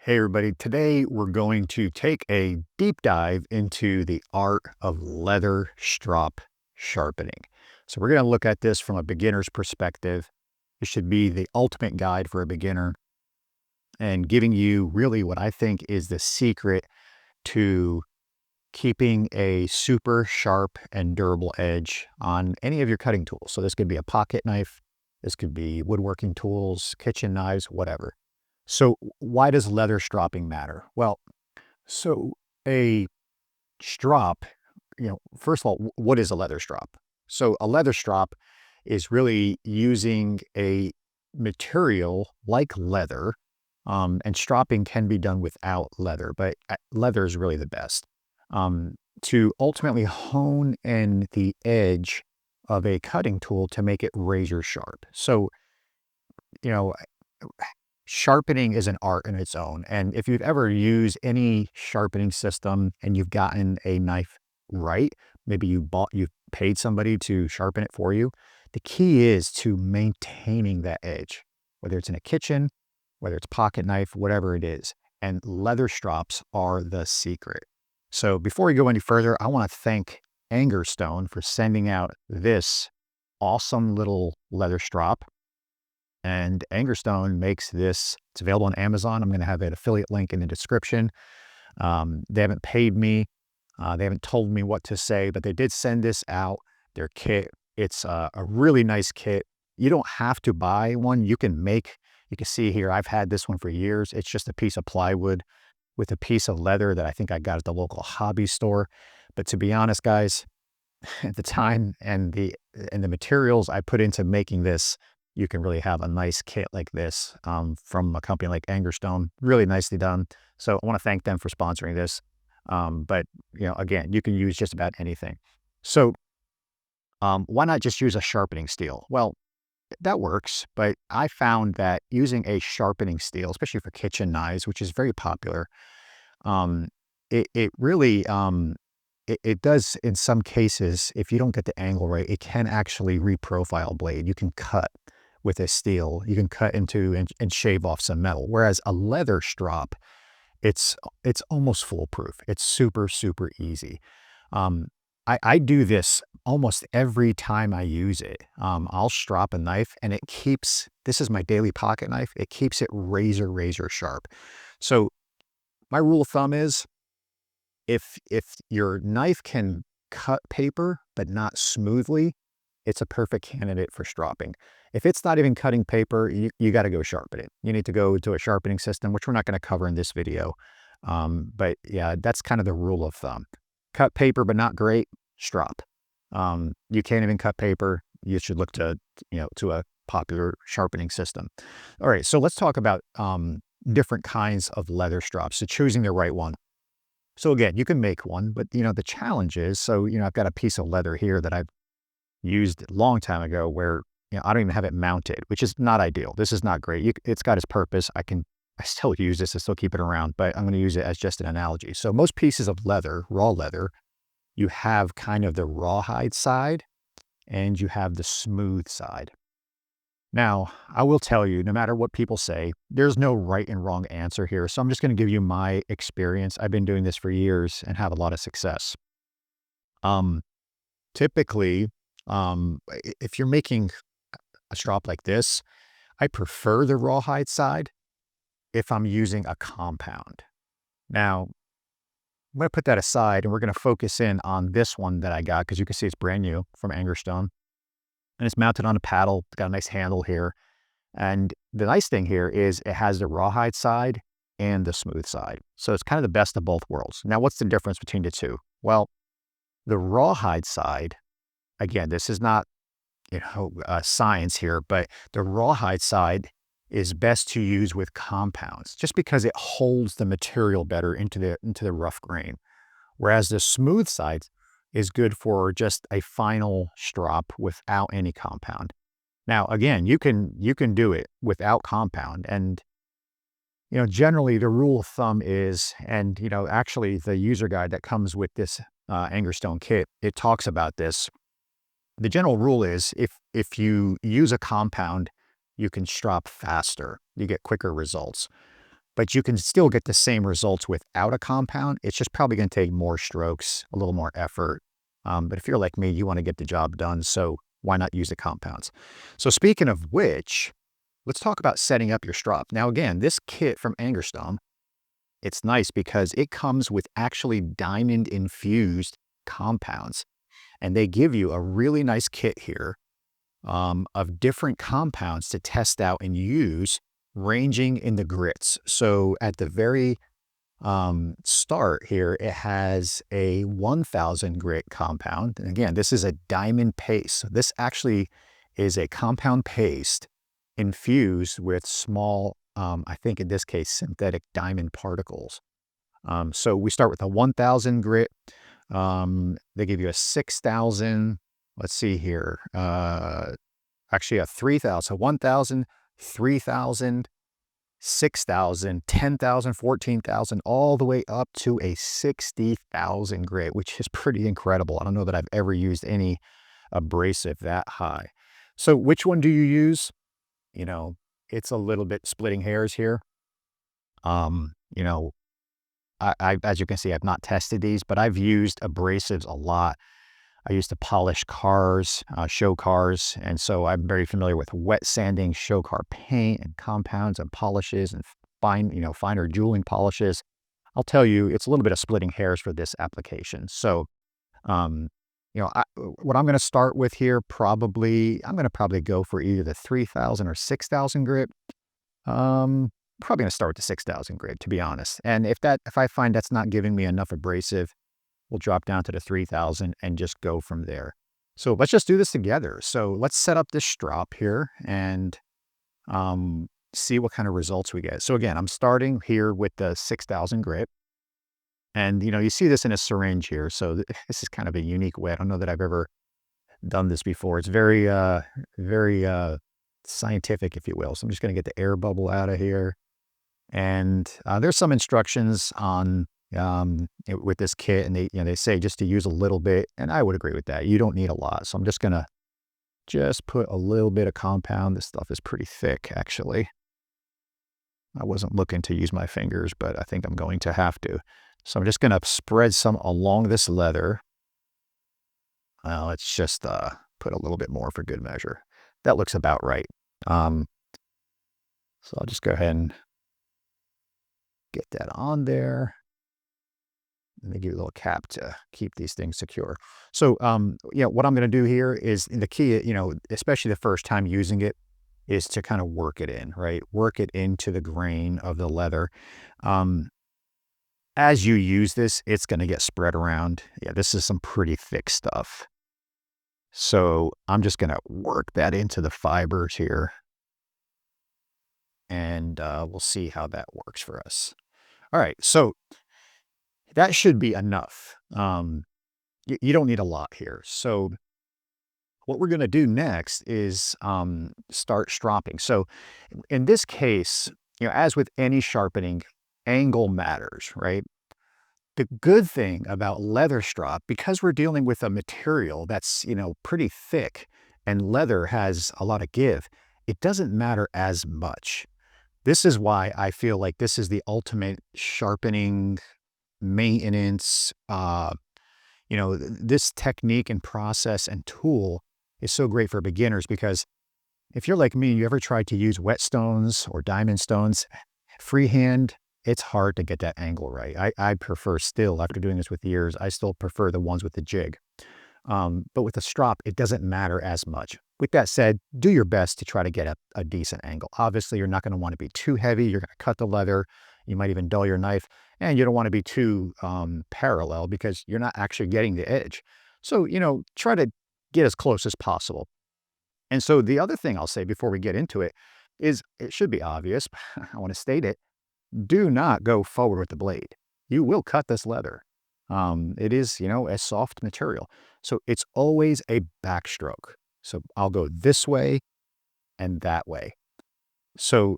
Hey everybody, today we're going to take a deep dive into the art of leather strop sharpening. So we're going to look at this from a beginner's perspective. It should be the ultimate guide for a beginner and giving you really what I think is the secret to keeping a super sharp and durable edge on any of your cutting tools. So this could be a pocket knife, this could be woodworking tools, kitchen knives, whatever. So why does leather stropping matter? Well, so a strop, first of all, what is a leather strop? So a leather strop is really using a material like leather, and stropping can be done without leather, but leather is really the best, to ultimately hone in the edge of a cutting tool to make it razor sharp. So, you know, sharpening is an art in its own. And if you've ever used any sharpening system and you've gotten a knife right, maybe you've paid somebody to sharpen it for you. The key is to maintaining that edge, whether it's in a kitchen, whether it's pocket knife, whatever it is. And leather strops are the secret. So before we go any further, I want to thank Angerstone for sending out this awesome little leather strop. And Angerstone makes this. It's available on Amazon. I'm going to have an affiliate link in the description. They haven't paid me. They haven't told me what to say, but they did send this out, their kit. It's a really nice kit. You don't have to buy one. You can see here, I've had this one for years. It's just a piece of plywood with a piece of leather that I think I got at the local hobby store. But to be honest, guys, at the time and the materials I put into making this, you can really have a nice kit like this, from a company like Angerstone. Really nicely done. So I want to thank them for sponsoring this. But again, you can use just about anything. So why not just use a sharpening steel? Well, that works, but I found that using a sharpening steel, especially for kitchen knives, which is very popular, um, it really it does, in some cases, if you don't get the angle right, it can actually reprofile blade. You can cut with a steel. You can cut into and shave off some metal. Whereas a leather strop, it's almost foolproof. It's super, super easy. Um, I do this almost every time I use it. I'll strop a knife and this is my daily pocket knife. It keeps it razor, razor sharp. So my rule of thumb is if your knife can cut paper, but not smoothly, it's a perfect candidate for stropping. If it's not even cutting paper, you got to go sharpen it. You need to go to a sharpening system, which we're not going to cover in this video. But yeah, that's kind of the rule of thumb. Cut paper, but not great, strop. You can't even cut paper. You should look to a popular sharpening system. All right, so let's talk about different kinds of leather strops. So choosing the right one. So again, you can make one, but the challenge is, so I've got a piece of leather here that I've used a long time ago where I don't even have it mounted, which is not ideal. This is not great. It's got its purpose. I still use this. I still keep it around, but I'm going to use it as just an analogy. So most pieces of leather, raw leather, you have kind of the rawhide side and you have the smooth side. Now, I will tell you, no matter what people say, there's no right and wrong answer here. So I'm just going to give you my experience. I've been doing this for years and have a lot of success. Typically, if you're making a strop like this, I prefer the rawhide side if I'm using a compound. Now, I'm going to put that aside and we're going to focus in on this one that I got, because you can see it's brand new from Angerstone. And it's mounted on a paddle. It's got a nice handle here. And the nice thing here is it has the rawhide side and the smooth side. So it's kind of the best of both worlds. Now, what's the difference between the two? Well, the rawhide side, again, this is not science here, but the rawhide side is best to use with compounds, just because it holds the material better into the rough grain. Whereas the smooth side is good for just a final strop without any compound. Now, again, you can do it without compound. And, generally the rule of thumb is, and, actually the user guide that comes with this Angerstone kit, it talks about this. The general rule is if you use a compound, you can strop faster. You get quicker results. but you can still get the same results without a compound. It's just probably going to take more strokes, a little more effort. But if you're like me, you want to get the job done. So why not use the compounds? So speaking of which, let's talk about setting up your strop. Now, again, this kit from Angerstom, it's nice because it comes with actually diamond infused compounds. And they give you a really nice kit here of different compounds to test out and use, ranging in the grits. So at the very start here, it has a 1000 grit compound. And again, this is a diamond paste. So this actually is a compound paste infused with small, I think in this case, synthetic diamond particles. So we start with a 1000 grit. They give you a 6000. Let's see here. Actually a 3000, so 1000, 3000, 6000, 10,000, 14,000, all the way up to a 60,000 grit, which is pretty incredible. I don't know that I've ever used any abrasive that high. So which one do you use? You know, it's a little bit splitting hairs here. You know, as you can see, I've not tested these, but I've used abrasives a lot. I used to polish cars, show cars, and so I'm very familiar with wet sanding show car paint and compounds and polishes and finer jeweling polishes. I'll tell you, it's a little bit of splitting hairs for this application. So, um, what I'm going to start with here, I'm going to probably go for either the 3000 or 6000 grit. Probably going to start with the 6000 grit, to be honest. And if I find that's not giving me enough abrasive, we'll drop down to the 3000 and just go from there. So let's just do this together. So let's set up this strop here and see what kind of results we get. So again, I'm starting here with the 6000 grit. And, you see this in a syringe here. So this is kind of a unique way. I don't know that I've ever done this before. It's very, very scientific, if you will. So I'm just going to get the air bubble out of here. And there's some instructions on with this kit, and they say just to use a little bit, and I would agree with that. You don't need a lot. So I'm just going to put a little bit of compound. This stuff is pretty thick, actually. I wasn't looking to use my fingers, but I think I'm going to have to. So I'm just going to spread some along this leather. Let's just put a little bit more for good measure. That looks about right. So I'll just go ahead and get that on there. And they give you a little cap to keep these things secure. So, what I'm going to do here is the key, especially the first time using it, is to kind of work it in, right? Work it into the grain of the leather. As you use this, it's going to get spread around. Yeah, this is some pretty thick stuff. So I'm just going to work that into the fibers here. And we'll see how that works for us. All right, so that should be enough. You don't need a lot here. So what we're going to do next is start stropping. So in this case, as with any sharpening, angle matters, right? The good thing about leather strop, because we're dealing with a material that's, pretty thick and leather has a lot of give, it doesn't matter as much. This is why I feel like this is the ultimate sharpening maintenance. This technique and process and tool is so great for beginners, because if you're like me, you ever tried to use whetstones or diamond stones freehand, it's hard to get that angle right. I prefer still, after doing this with years, I still prefer the ones with the jig. But with the strop, it doesn't matter as much. With that said, do your best to try to get a decent angle. Obviously, you're not going to want to be too heavy. You're going to cut the leather. You might even dull your knife. And you don't want to be too parallel, because you're not actually getting the edge. So, try to get as close as possible. And so the other thing I'll say before we get into it is, it should be obvious, but I want to state it. Do not go forward with the blade. You will cut this leather. It is, a soft material. So it's always a backstroke. So I'll go this way and that way. So,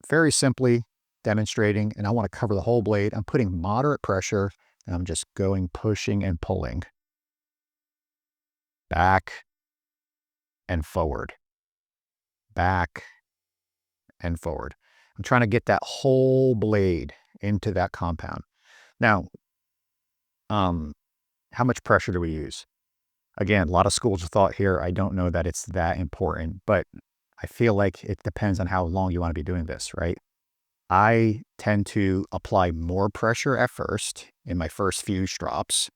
very simply demonstrating, and I want to cover the whole blade. I'm putting moderate pressure, and I'm just pushing and pulling. Back and forward. Back and forward. I'm trying to get that whole blade into that compound. Now, um, how much pressure do we use? Again, a lot of schools of thought here. I don't know that it's that important, but I feel like it depends on how long you want to be doing this, right? I tend to apply more pressure at first in my first few strops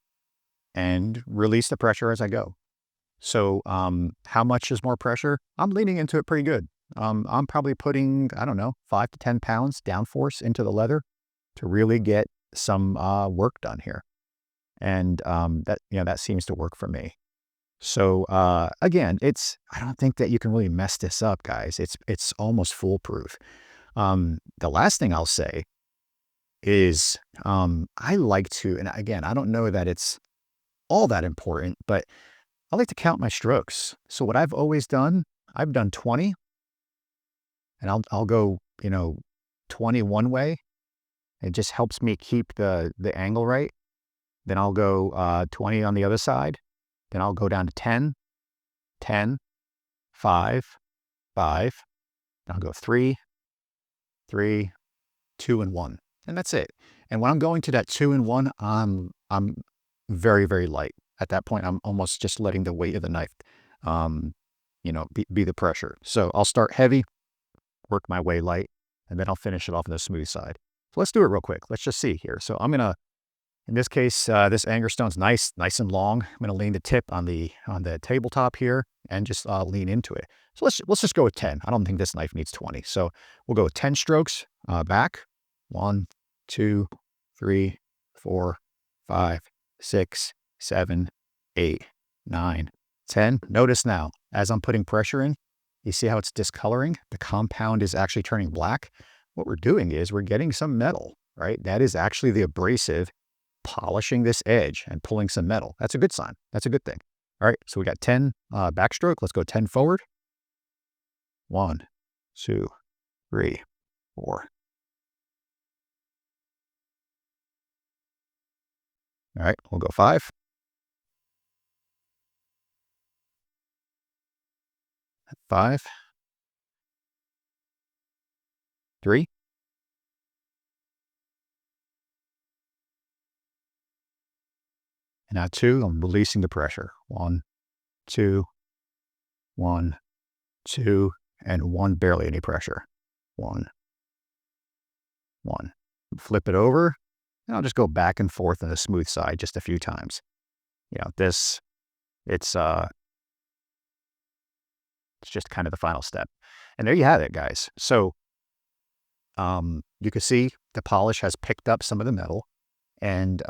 and release the pressure as I go. So, how much is more pressure? I'm leaning into it pretty good. I'm probably putting, I don't know, 5 to 10 pounds downforce into the leather to really get some work done here. And that seems to work for me. So again, I don't think that you can really mess this up, guys. It's almost foolproof. The last thing I'll say is I like to, and again, I don't know that it's all that important, but I like to count my strokes. So what I've always done, I've done 20, and I'll go 20 one way. It just helps me keep the angle right. Then I'll go 20 on the other side. Then I'll go down to 10, 10, 5, 5. I'll go 3, 3, 2, and 1. And that's it. And when I'm going to that 2 and 1, I'm very, very light. At that point, I'm almost just letting the weight of the knife, um, be the pressure. So I'll start heavy, work my way light, and then I'll finish it off on the smooth side. So let's do it real quick. Let's just see here. So I'm gonna, in this case, this anger stone's nice and long. I'm gonna lean the tip on the tabletop here and just lean into it. So let's just go with 10. I don't think this knife needs 20. So we'll go with 10 strokes back. 1, 2, 3, 4, 5, 6, 7, 8, 9, 10. Notice now, as I'm putting pressure in, you see how it's discoloring? The compound is actually turning black. What we're doing is we're getting some metal, right? That is actually the abrasive polishing this edge and pulling some metal. That's a good sign. That's a good thing. All right, so we got 10 backstroke. Let's go 10 forward. 1, 2, 3, 4. All right, we'll go 5, 5, 3, and now 2. I'm releasing the pressure. 1, 2, 1, 2, and 1, barely any pressure. 1, 1. Flip it over, and I'll just go back and forth on the smooth side just a few times. This, it's it's just kind of the final step. And there you have it, guys. So you can see the polish has picked up some of the metal, and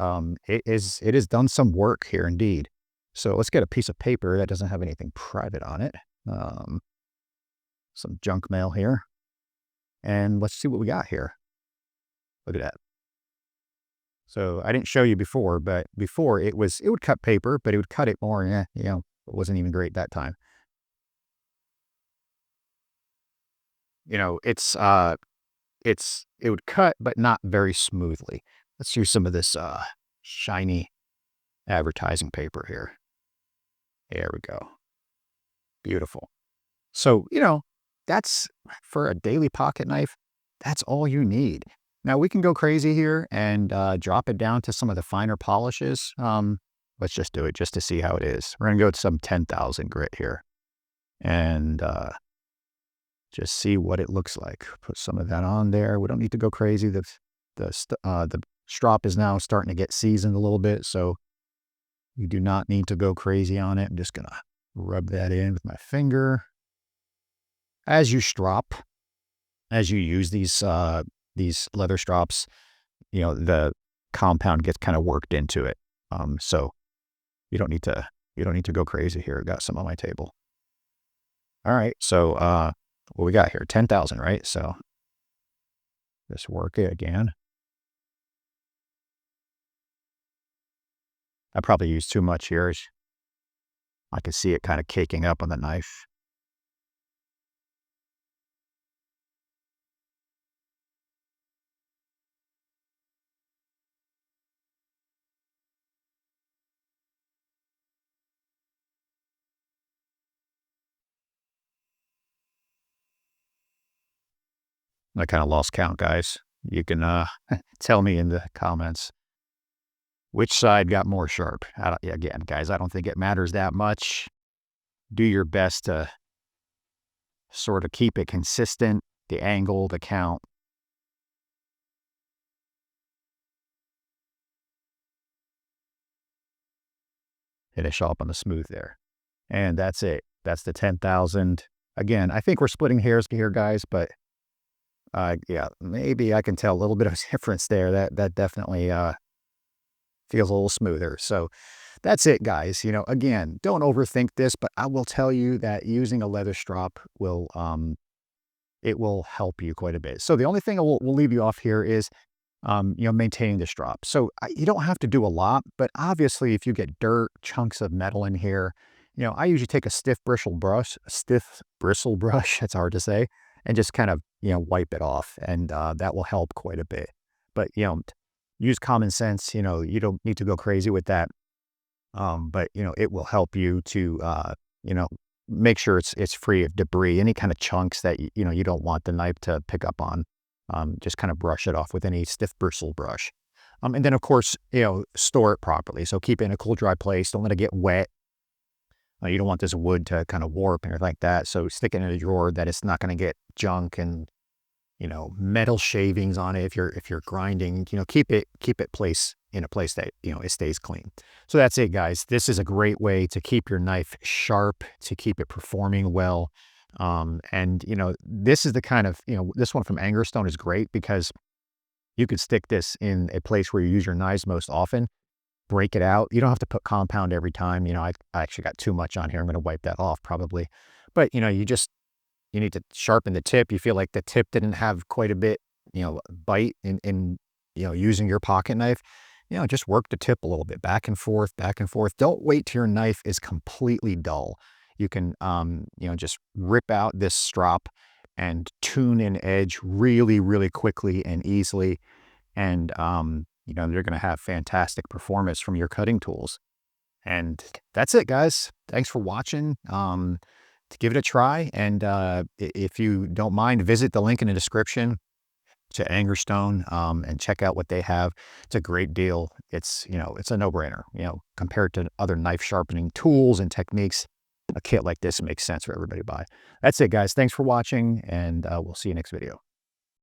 it has done some work here indeed. So let's get a piece of paper that doesn't have anything private on it. Some junk mail here. And let's see what we got here. Look at that. So I didn't show you before, but before it would cut paper, but it would cut it more. It wasn't even great that time. It would cut, but not very smoothly. Let's use some of this shiny advertising paper here. There we go. Beautiful. So, that's for a daily pocket knife. That's all you need. Now we can go crazy here and drop it down to some of the finer polishes. Let's just do it just to see how it is. We're going to go to some 10,000 grit here and just see what it looks like. Put some of that on there. We don't need to go crazy. The strop is now starting to get seasoned a little bit, so you do not need to go crazy on it. I'm just going to rub that in with my finger. As you strop, as you use these leather strops, the compound gets kind of worked into it. So you don't need to go crazy here. I got some on my table. All right. So what we got here? 10,000, right? So just work it again. I probably used too much here. I can see it kind of caking up on the knife. I kind of lost count, guys. You can tell me in the comments which side got more sharp. Again, guys, I don't think it matters that much. Do your best to sort of keep it consistent, the angle, the count. Finish off on the smooth there. And that's it. That's the 10,000. Again, I think we're splitting hairs here, guys, but yeah, maybe I can tell a little bit of difference there. That definitely feels a little smoother. So that's it, guys. Again, don't overthink this, but I will tell you that using a leather strop will it will help you quite a bit. So the only thing we'll leave you off here is maintaining the strop. So you don't have to do a lot, but obviously if you get dirt, chunks of metal in here, I usually take a stiff bristle brush, it's hard to say, and just kind of, wipe it off. And that will help quite a bit. But, use common sense, you don't need to go crazy with that. But, it will help you to, you know, make sure it's free of debris, any kind of chunks that, you don't want the knife to pick up on. Just kind of brush it off with any stiff bristle brush. And then, of course, store it properly. So keep it in a cool, dry place. Don't let it get wet. You don't want this wood to kind of warp and everything like that. So stick it in a drawer that it's not going to get junk and, metal shavings on it. If you're grinding, keep it in a place that, it stays clean. So that's it, guys. This is a great way to keep your knife sharp, to keep it performing well. And this is the kind of, this one from Angerstone is great because you could stick this in a place where you use your knives most often, break it out. You don't have to put compound every time. I actually got too much on here. I'm going to wipe that off probably. But, you need to sharpen the tip. You feel like the tip didn't have quite a bit, bite in using your pocket knife. Just work the tip a little bit, back and forth, back and forth. Don't wait till your knife is completely dull. You can, just rip out this strop and tune an edge really, really quickly and easily. And, you're going to have fantastic performance from your cutting tools. And that's it, guys. Thanks for watching. To give it a try. And if you don't mind, visit the link in the description to Angerstone and check out what they have. It's a great deal. It's a no-brainer. Compared to other knife sharpening tools and techniques, a kit like this makes sense for everybody to buy. That's it, guys. Thanks for watching, and we'll see you next video.